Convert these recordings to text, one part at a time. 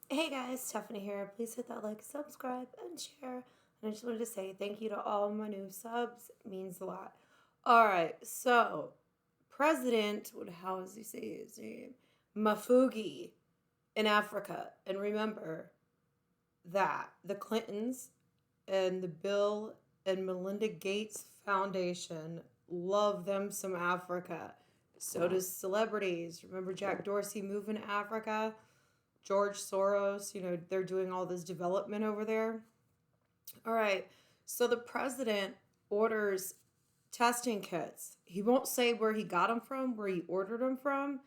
Hey guys, Stephanie here. Please hit that like, subscribe, and share. And I just wanted to say thank you to all my new subs. It means a lot. Alright, so President, how does he say his name? Mafugi in Africa. And remember that the Clintons and the Bill and Melinda Gates Foundation love them some Africa. So does celebrities. Remember Jack Dorsey moving to Africa? George Soros, they're doing all this development over there. All right. So the president orders testing kits. He won't say where he got them from, where he ordered them from,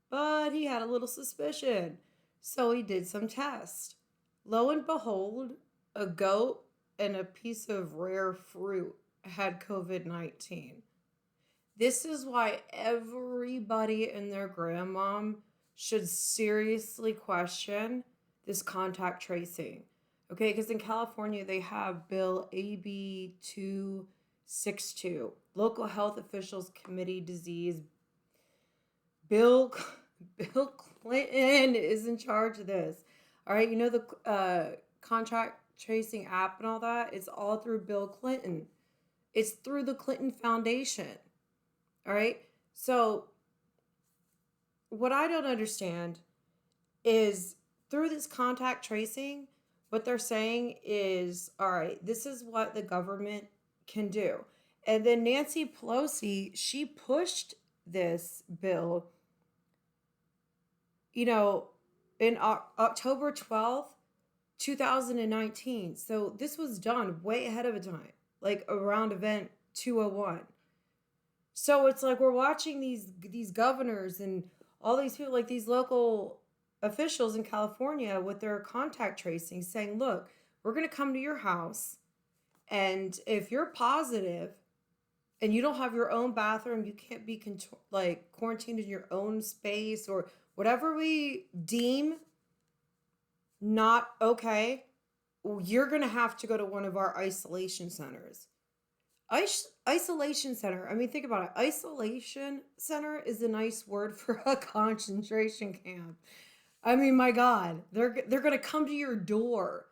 but he had a little suspicion. So he did some tests. Lo and behold, a goat and a piece of rare fruit had COVID 19. This is why everybody and their grandmom should seriously question this contact tracing. Okay, because in California they have Bill AB 262, Local Health Officials Committee Disease. Bill Bill Clinton is in charge of this. All right, the contact tracing app and all that, it's all through Bill Clinton. It's through the Clinton Foundation. All right. So, what I don't understand is through this contact tracing, what they're saying is, all right, this is what the government can do. And then Nancy Pelosi, she pushed this bill, in October 12th, 2019. So, this was done way ahead of a time, like around event 201. So it's like we're watching these governors and all these people, like these local officials in California with their contact tracing, saying, "Look, we're going to come to your house, and if you're positive and you don't have your own bathroom, you can't be quarantined in your own space or whatever we deem not okay, you're going to have to go to one of our isolation centers." Isolation center. I mean, think about it. Isolation center is a nice word for a concentration camp. I mean, my God, they're gonna come to your door.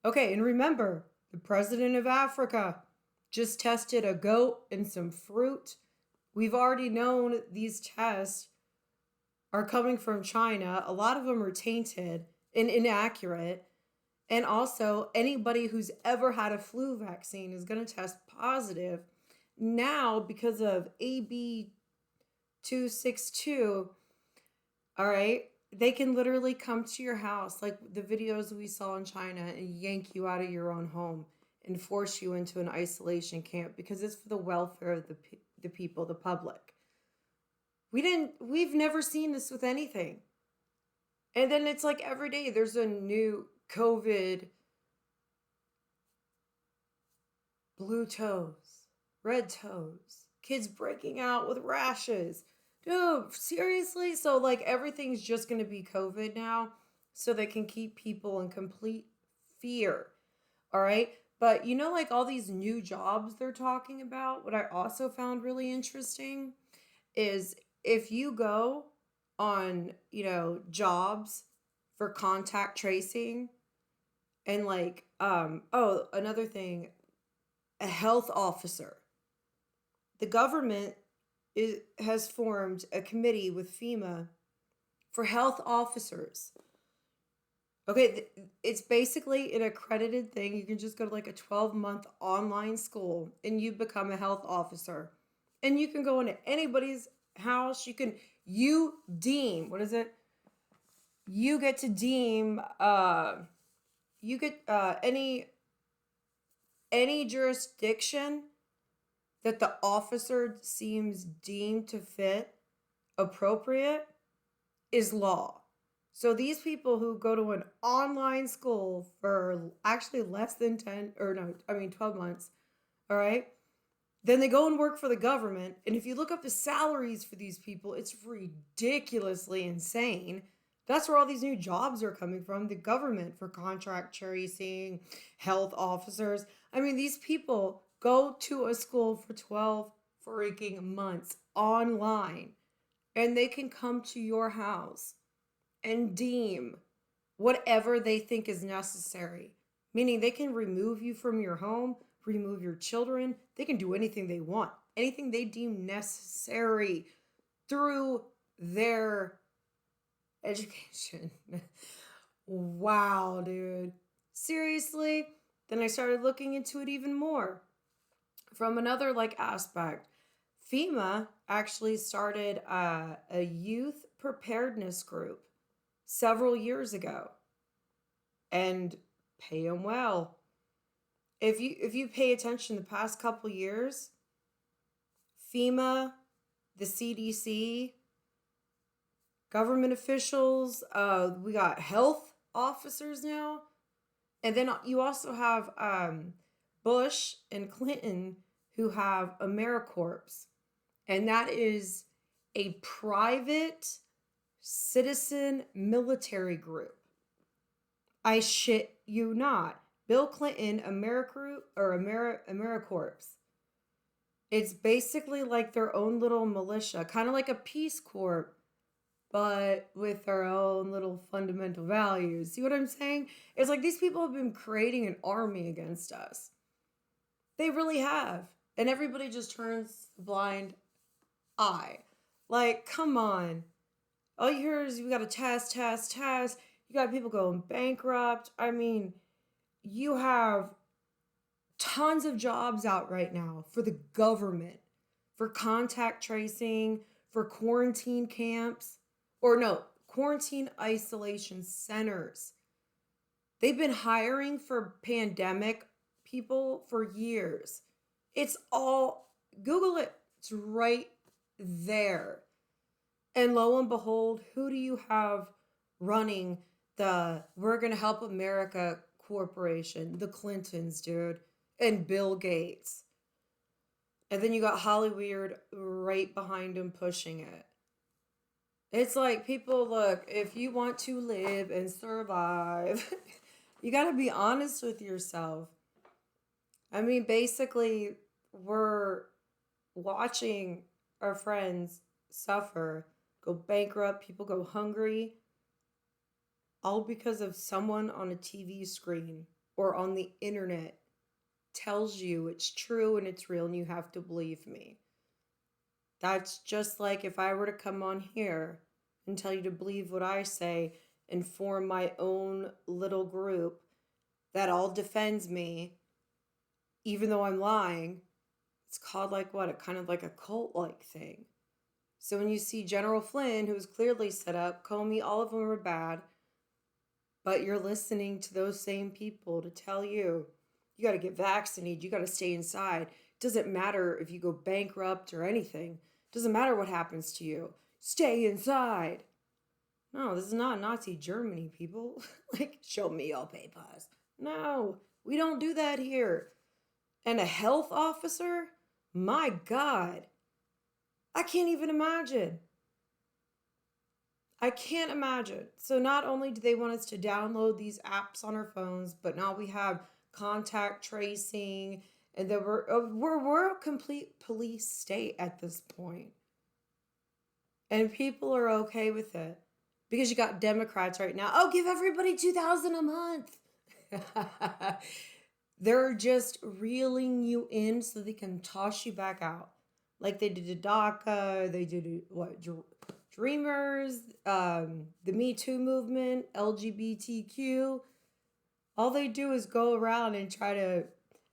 Okay, and remember, the president of Africa just tested a goat and some fruit. We've already known these tests are coming from China. A lot of them are tainted and inaccurate. And also, anybody who's ever had a flu vaccine is going to test positive. Now, because of AB 262, all right, they can literally come to your house, like the videos we saw in China, and yank you out of your own home and force you into an isolation camp because it's for the welfare of the people, the public. We've never seen this with anything. And then it's like every day there's a new COVID, blue toes, red toes, kids breaking out with rashes. Dude, seriously? So, like, everything's just going to be COVID now so they can keep people in complete fear. All right. But, like all these new jobs they're talking about, what I also found really interesting is if you go on, jobs for contact tracing and another thing, a health officer. The government has formed a committee with FEMA for health officers. Okay, it's basically an accredited thing. You can just go to like a 12-month online school and you become a health officer. And you can go into anybody's house. You deem, what is it? You get to deem, you get any jurisdiction that the officer seems deemed to fit appropriate is law. So these people who go to an online school for actually less than 12 months, all right? Then they go and work for the government. And if you look up the salaries for these people, it's ridiculously insane. That's where all these new jobs are coming from, the government for contract tracing, health officers. I mean, these people go to a school for 12 freaking months online and they can come to your house and deem whatever they think is necessary. Meaning they can remove you from your home, remove your children. They can do anything they want, anything they deem necessary through their education. Wow, dude. Seriously? Then I started looking into it even more from another like aspect. FEMA actually started a youth preparedness group several years ago and pay them well. If you pay attention the past couple years, FEMA, the CDC, government officials, we got health officers now, and then you also have Bush and Clinton who have AmeriCorps, and that is a private citizen military group. I shit you not. Bill Clinton, AmeriCorps. It's basically like their own little militia, kind of like a Peace Corps, but with their own little fundamental values. See what I'm saying? It's like these people have been creating an army against us. They really have. And everybody just turns the blind eye. Like, come on. All you hear is we got to test. You got people going bankrupt. I mean, you have tons of jobs out right now for the government, for contact tracing, for quarantine camps, or no, quarantine isolation centers. They've been hiring for pandemic people for years. It's all, Google it, it's right there. And lo and behold, who do you have running the We're Gonna Help America Corporation? The Clintons, dude, and Bill Gates. And then you got Hollywood right behind him pushing it. It's like, people, look, if you want to live and survive, you got to be honest with yourself. I mean, basically, we're watching our friends suffer, go bankrupt, people go hungry, all because of someone on a TV screen or on the internet tells you it's true and it's real and you have to believe me. That's just like if I were to come on here and tell you to believe what I say and form my own little group that all defends me, even though I'm lying. It's called like what? Kind of like a cult-like thing. So when you see General Flynn, who was clearly set up, Comey, all of them are bad, but you're listening to those same people to tell you, you got to get vaccinated, you got to stay inside. It doesn't matter if you go bankrupt or anything. It doesn't matter what happens to you. Stay inside. No, this is not Nazi Germany, people. Like, show me your papers. No, we don't do that here. And a health officer? My God. I can't even imagine. I can't imagine. So not only do they want us to download these apps on our phones, but now we have contact tracing, and then we're a complete police state at this point. And people are okay with it because you got Democrats right now. Oh, give everybody $2,000 a month. They're just reeling you in so they can toss you back out, like they did to DACA. They did what? Dreamers, the Me Too movement, LGBTQ. All they do is go around and try to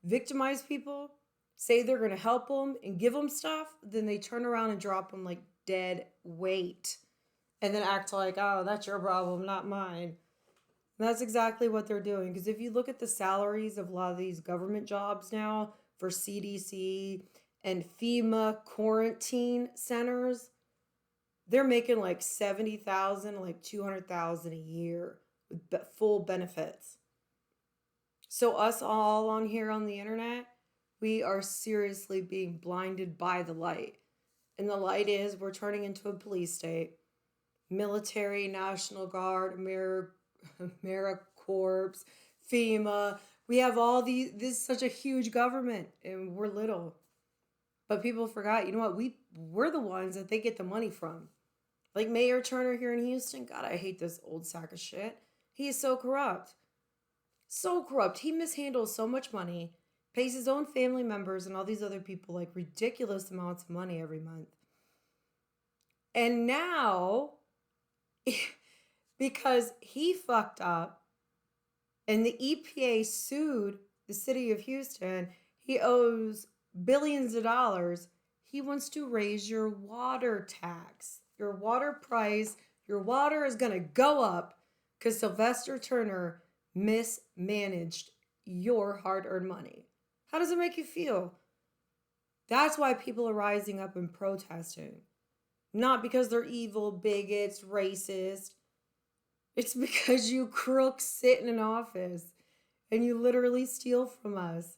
victimize people, say they're going to help them and give them stuff, then they turn around and drop them like dead weight and then act like, oh, that's your problem, not mine. And that's exactly what they're doing. Because if you look at the salaries of a lot of these government jobs now for CDC and FEMA quarantine centers, they're making like $70,000, like $200,000 a year with full benefits. So us all on here on the internet, we are seriously being blinded by the light. And the light is we're turning into a police state. Military, National Guard, AmeriCorps, FEMA. We have all these, this is such a huge government and we're little. But people forgot, you know what? We're the ones that they get the money from. Like Mayor Turner here in Houston. God, I hate this old sack of shit. He is so corrupt. So corrupt. He mishandles so much money, pays his own family members and all these other people like ridiculous amounts of money every month. And now, because he fucked up and the EPA sued the city of Houston, he owes billions of dollars. He wants to raise your water tax, your water price. Your water is going to go up because Sylvester Turner mismanaged your hard earned money. How does it make you feel? That's why people are rising up and protesting. Not because they're evil, bigots, racist. It's because you crooks sit in an office and you literally steal from us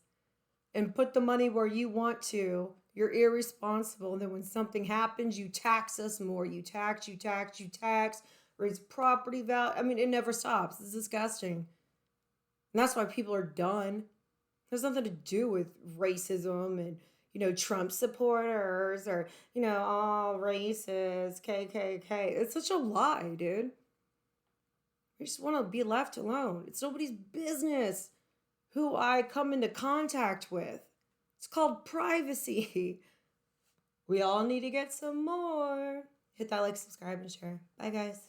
and put the money where you want to. You're irresponsible. And then when something happens, you tax us more. You tax, raise property value. I mean, it never stops. It's disgusting. And that's why people are done. It has nothing to do with racism and, Trump supporters or, all racist, KKK. It's such a lie, dude. I just want to be left alone. It's nobody's business who I come into contact with. It's called privacy. We all need to get some more. Hit that like, subscribe, and share. Bye, guys.